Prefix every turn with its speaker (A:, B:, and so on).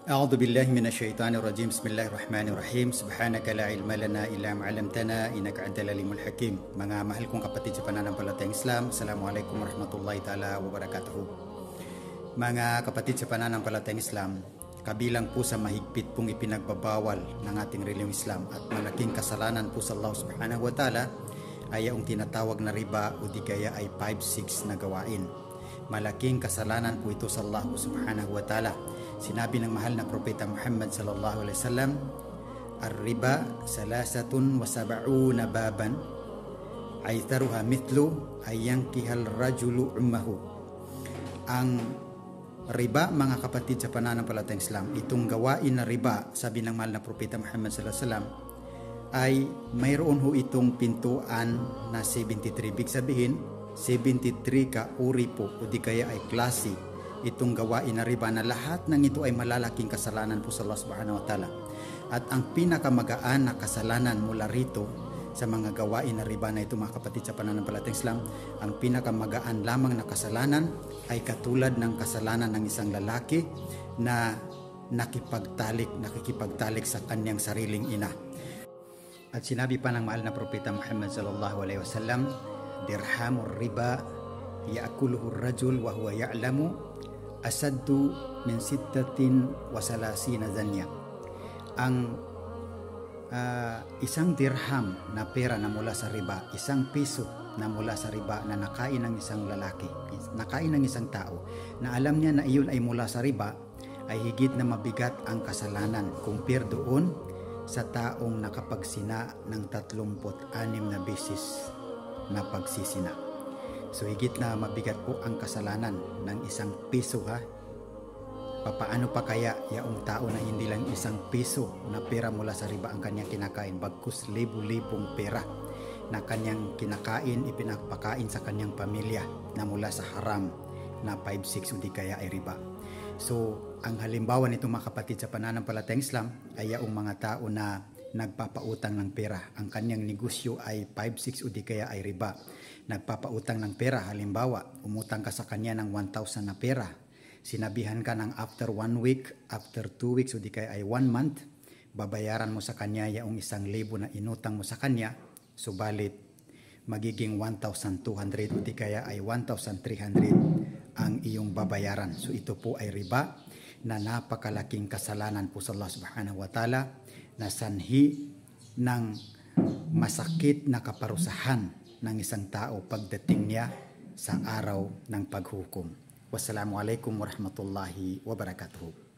A: أعوذ بالله من الشيطان الرجيم بسم الله الرحمن الرحيم سبحانك لا علم لنا إلا ما علمتنا إنك أنت العليم الحكيم. Mga mahal kong kapatid sa pananampalatayang Islam, Assalamualaikum warahmatullahi ta'ala wabarakatuh. Mga kapatid sa pananampalatayang Islam, kabilang po sa mahigpit pong ipinagbabawal ng ating reliyong Islam at malaking kasalanan po sa Allah subhanahu wa ta'ala ay ang tinatawag na riba o di kaya ay 5-6 na gawain. Malaking kasalanan po ito sa Allah subhanahu wa ta'ala. Sinabi ng mahal na propeta Muhammad sallallahu alaihi wasallam, "Ar-riba salasatun wa sab'una baban, aitharuha mithlu ayyankihal rajulu ummahu." Ang riba, mga kapatid sa pananampalatayang Islam, itong gawain na riba, sabi ng mahal na propeta Muhammad sallallahu alaihi wasallam, ay mayroon ho itong pintuan na 73. Big sabihin, 73 ka uri po o di kaya ay klase itong gawain na riba, na lahat ng ito ay malalaking kasalanan po sa Allah subhanahu wa ta'ala. At ang pinakamagaan na kasalanan mula rito sa mga gawain na riba na ito, mga kapatid sa pananampalatayang Islam, ang pinakamagaan lamang na kasalanan ay katulad ng kasalanan ng isang lalaki na nakikipagtalik sa kanyang sariling ina. At sinabi pa ng mahal na propeta Muhammad sallallahu alaihi wasallam, "Dirhamur riba ya'kuluhu ar-rajul wa huwa ya'lamu asaddu min sittatin wa salasina zanya." Ang isang dirham na pera na mula sa riba, isang piso na mula sa riba na nakain ng isang lalaki, nakain ng isang tao, na alam niya na iyon ay mula sa riba, ay higit na mabigat ang kasalanan compare doon sa taong nakapagsina ng 36 na beses na pagsisina. So higit na mabigat po ang kasalanan ng isang piso, ha. Papaano pa kaya yaong tao na hindi lang isang piso na pera mula sa riba ang kanyang kinakain, bagkus libu-libong pera na kanyang kinakain, ipinapakain sa kanyang pamilya na mula sa haram na 5-6 o di kaya ay riba. So ang halimbawa nito, mga kapatid sa pananampalatayang Islam, ay yaong mga tao na nagpapautang ng pera. Ang kanyang negosyo ay 5-6 o di kaya ay riba. Nagpapautang ng pera, halimbawa umutang ka sa kanya ng 1,000 na pera, sinabihan ka ng after 1 week, after 2 weeks o di kaya ay 1 month, babayaran mo sa kanya yaong 1,000 na inutang mo sa kanya, subalit magiging 1,200 o di kaya ay 1,300 ang iyong babayaran. So ito po ay riba na napakalaking kasalanan po sa Allah subhanahu wa ta'ala, na sanhi ng masakit na kaparusahan ng isang tao pagdating niya sa araw ng paghukom. Wassalamualaikum warahmatullahi wabarakatuh.